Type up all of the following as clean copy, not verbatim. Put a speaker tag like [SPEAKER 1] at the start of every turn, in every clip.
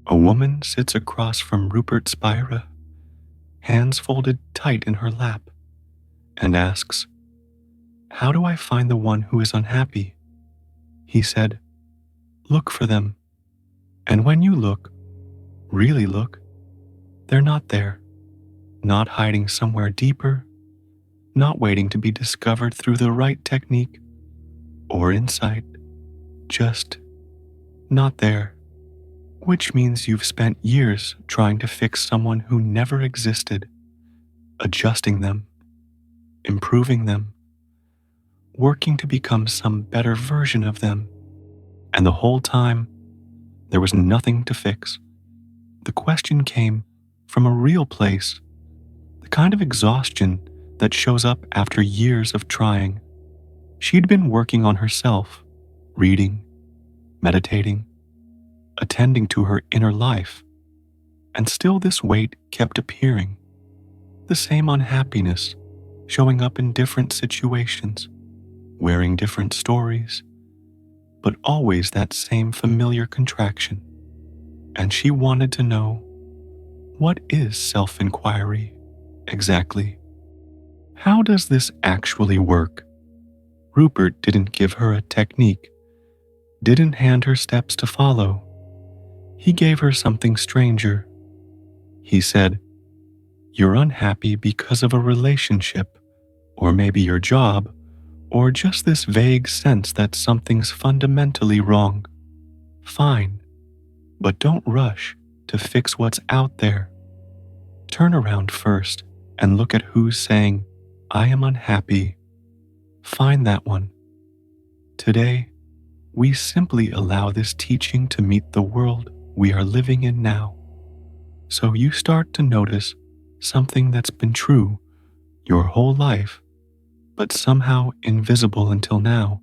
[SPEAKER 1] A woman sits across from Rupert Spira, hands folded tight in her lap, and asks, "How do I find the one who is unhappy?" He said, "Look for them. And when you look, really look, they're not there, not hiding somewhere deeper, not waiting to be discovered through the right technique or insight, just not there." Which means you've spent years trying to fix someone who never existed, adjusting them, improving them, working to become some better version of them. And the whole time, there was nothing to fix. The question came from a real place, the kind of exhaustion that shows up after years of trying. She'd been working on herself, reading, meditating, attending to her inner life, and still this weight kept appearing. The same unhappiness showing up in different situations, wearing different stories, but always that same familiar contraction. And she wanted to know, what is self-inquiry exactly? How does this actually work? Rupert didn't give her a technique, didn't hand her steps to follow. He gave her something stranger. He said, "You're unhappy because of a relationship, or maybe your job, or just this vague sense that something's fundamentally wrong. Fine, but don't rush to fix what's out there. Turn around first and look at who's saying, 'I am unhappy.' Find that one." Today, we simply allow this teaching to meet the world we are living in now. So you start to notice something that's been true your whole life, but somehow invisible until now.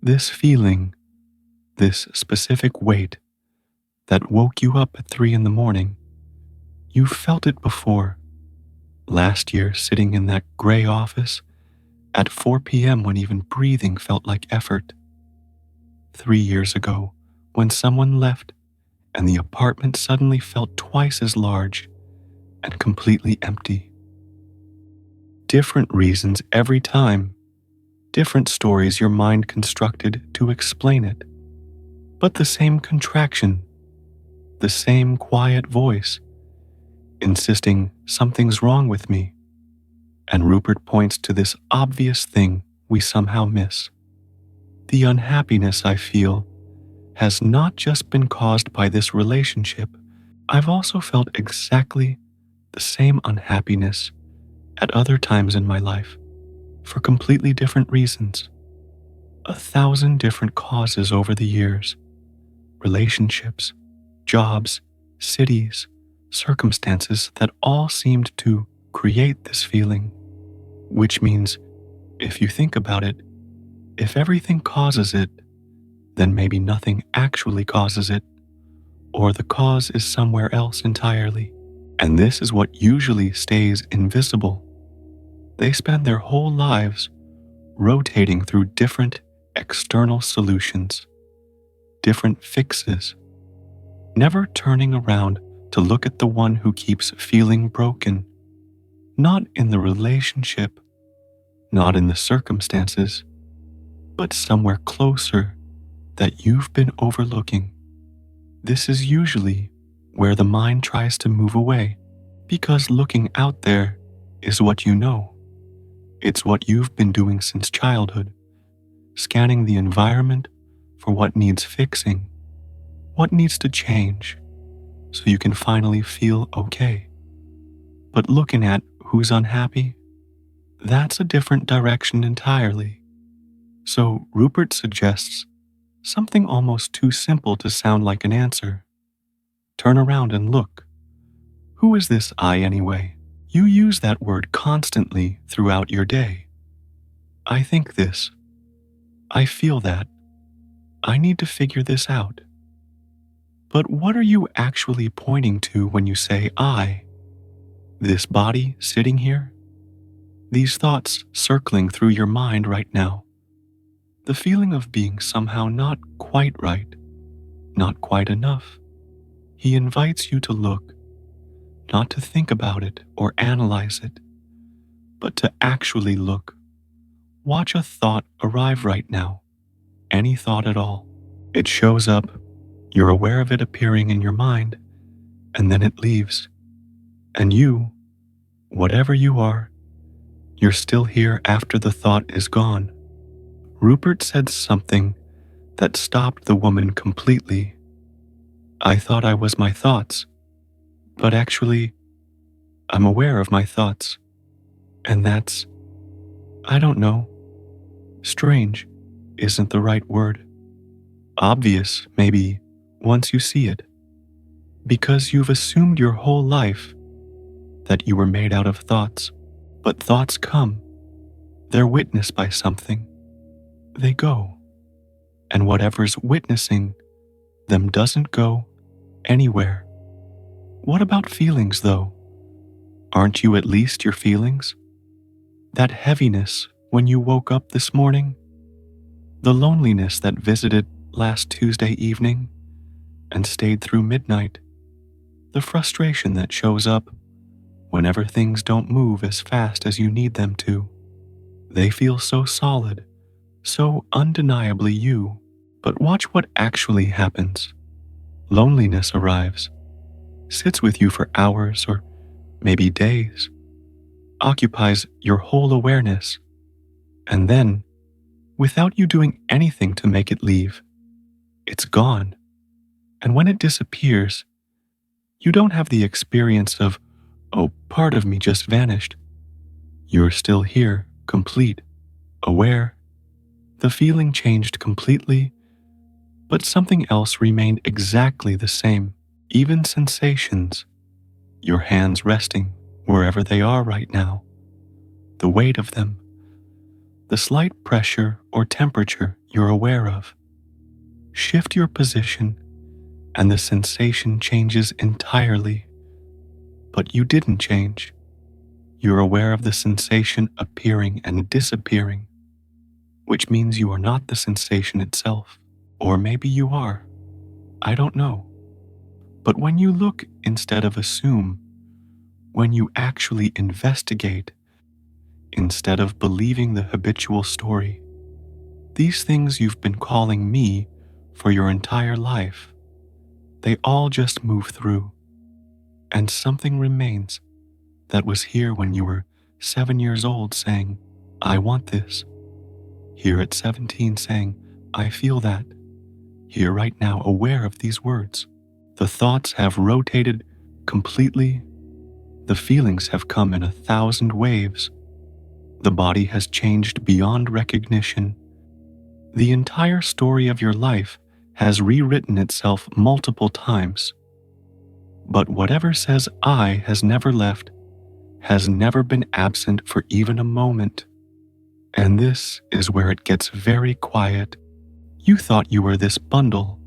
[SPEAKER 1] This feeling, this specific weight that woke you up at 3 a.m, you felt it before. Last year, sitting in that gray office at 4 p.m. when even breathing felt like effort. 3 years ago, when someone left and the apartment suddenly felt twice as large and completely empty. Different reasons every time, different stories your mind constructed to explain it, but the same contraction, the same quiet voice, insisting something's wrong with me. And Rupert points to this obvious thing we somehow miss. The unhappiness I feel has not just been caused by this relationship. I've also felt exactly the same unhappiness at other times in my life, for completely different reasons. 1,000 different causes over the years. Relationships, jobs, cities, circumstances that all seemed to create this feeling. Which means, if you think about it, if everything causes it, then maybe nothing actually causes it, or the cause is somewhere else entirely. And this is what usually stays invisible. They spend their whole lives rotating through different external solutions, different fixes, never turning around to look at the one who keeps feeling broken, not in the relationship, not in the circumstances, but somewhere closer that you've been overlooking. This is usually where the mind tries to move away, because looking out there is what you know. It's what you've been doing since childhood, scanning the environment for what needs fixing, what needs to change, so you can finally feel okay. But looking at who's unhappy, that's a different direction entirely. So Rupert suggests something almost too simple to sound like an answer. Turn around and look. Who is this I anyway? You use that word constantly throughout your day. I think this. I feel that. I need to figure this out. But what are you actually pointing to when you say I? This body sitting here? These thoughts circling through your mind right now? The feeling of being somehow not quite right, not quite enough, He invites you to look, not to think about it or analyze it, but to actually look. Watch a thought arrive right now, any thought at all. It shows up, you're aware of it appearing in your mind, and then it leaves. And you, whatever you are, you're still here after the thought is gone. Rupert said something that stopped the woman completely. I thought I was my thoughts, but actually, I'm aware of my thoughts. And that's, I don't know, strange isn't the right word. Obvious, maybe, once you see it. Because you've assumed your whole life that you were made out of thoughts. But thoughts come. They're witnessed by something. They go. And whatever's witnessing them doesn't go anywhere. What about feelings, though? Aren't you at least your feelings? That heaviness when you woke up this morning? The loneliness that visited last Tuesday evening and stayed through midnight? The frustration that shows up whenever things don't move as fast as you need them to? They feel so solid, so undeniably you. But watch what actually happens. Loneliness arrives, sits with you for hours or maybe days, occupies your whole awareness, and then, without you doing anything to make it leave, it's gone. And when it disappears, you don't have the experience of, oh, part of me just vanished. You're still here, complete, aware. The feeling changed completely, but something else remained exactly the same. Even sensations, your hands resting wherever they are right now, the weight of them, the slight pressure or temperature you're aware of. Shift your position and the sensation changes entirely. But you didn't change. You're aware of the sensation appearing and disappearing, which means you are not the sensation itself. Or maybe you are. I don't know. But when you look instead of assume, when you actually investigate instead of believing the habitual story, these things you've been calling me for your entire life, they all just move through. And something remains that was here when you were 7 years old saying, I want this. Here at 17 saying, I feel that. Here right now aware of these words. The thoughts have rotated completely. The feelings have come in 1,000 waves. The body has changed beyond recognition. The entire story of your life has rewritten itself multiple times. But whatever says I has never left, has never been absent for even a moment. And this is where it gets very quiet. You thought you were this bundle,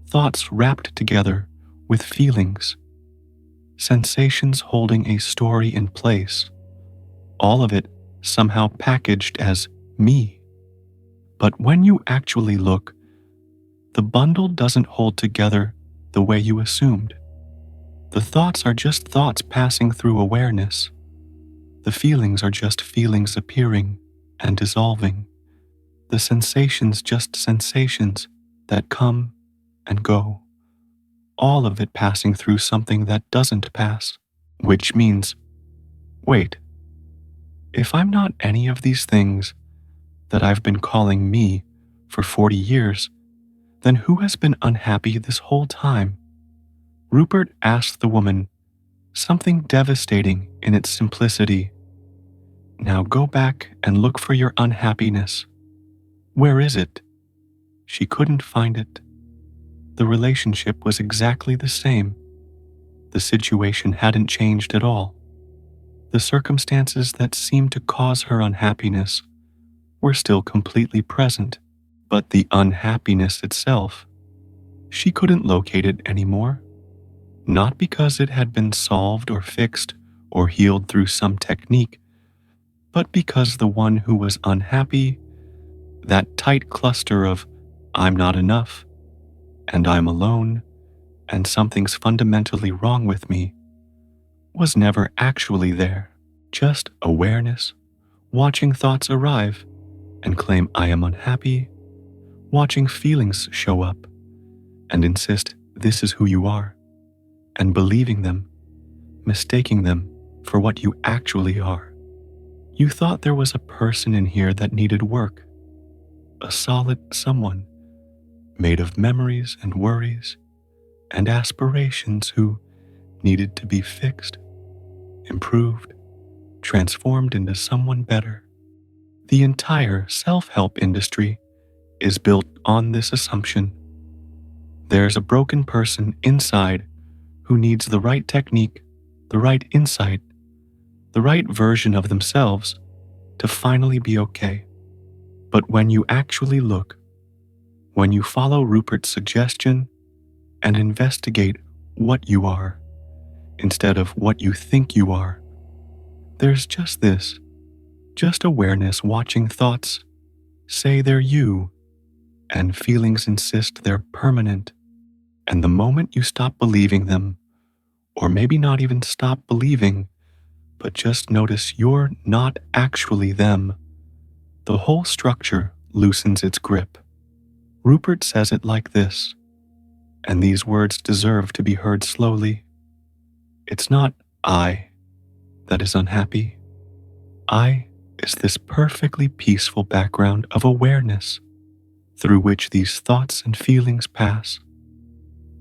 [SPEAKER 1] thoughts wrapped together with feelings, sensations holding a story in place, all of it somehow packaged as me. But when you actually look, the bundle doesn't hold together the way you assumed. The thoughts are just thoughts passing through awareness. The feelings are just feelings appearing and dissolving. The sensations just sensations that come and go. All of it passing through something that doesn't pass, which means, wait, if I'm not any of these things that I've been calling me for 40 years, then who has been unhappy this whole time? Rupert asked the woman, something devastating in its simplicity. Now go back and look for your unhappiness. Where is it? She couldn't find it. The relationship was exactly the same. The situation hadn't changed at all. The circumstances that seemed to cause her unhappiness were still completely present, but the unhappiness itself, she couldn't locate it anymore. Not because it had been solved or fixed or healed through some technique, but because the one who was unhappy, that tight cluster of I'm not enough, and I'm alone, and something's fundamentally wrong with me was never actually there. Just awareness, watching thoughts arrive and claim I am unhappy, watching feelings show up and insist this is who you are, and believing them, mistaking them for what you actually are. You thought there was a person in here that needed work, a solid someone made of memories and worries and aspirations who needed to be fixed, improved, transformed into someone better. The entire self-help industry is built on this assumption. There's a broken person inside who needs the right technique, the right insight, the right version of themselves to finally be okay. But when you actually look, when you follow Rupert's suggestion and investigate what you are instead of what you think you are, there's just this, just awareness watching thoughts say they're you and feelings insist they're permanent. And the moment you stop believing them, or maybe not even stop believing, but just notice you're not actually them, the whole structure loosens its grip. Rupert says it like this, and these words deserve to be heard slowly. It's not I that is unhappy. I is this perfectly peaceful background of awareness through which these thoughts and feelings pass.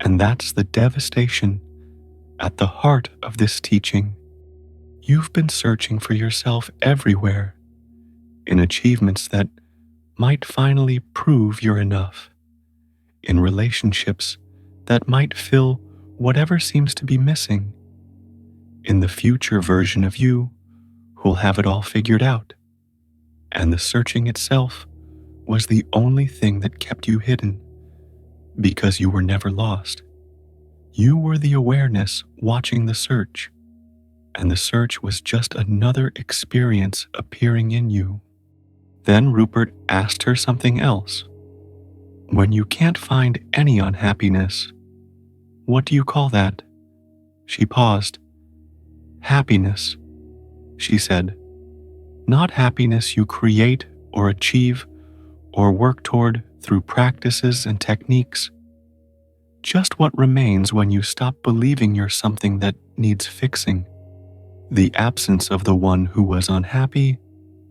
[SPEAKER 1] And that's the devastation at the heart of this teaching. You've been searching for yourself everywhere, in achievements that might finally prove you're enough, in relationships that might fill whatever seems to be missing, in the future version of you who'll have it all figured out. And the searching itself was the only thing that kept you hidden, because you were never lost. You were the awareness watching the search, and the search was just another experience appearing in you. Then Rupert asked her something else. When you can't find any unhappiness, what do you call that? She paused. Happiness, she said. Not happiness you create or achieve or work toward through practices and techniques. Just what remains when you stop believing you're something that needs fixing. The absence of the one who was unhappy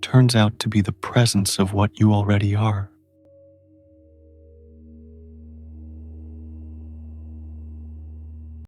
[SPEAKER 1] turns out to be the presence of what you already are.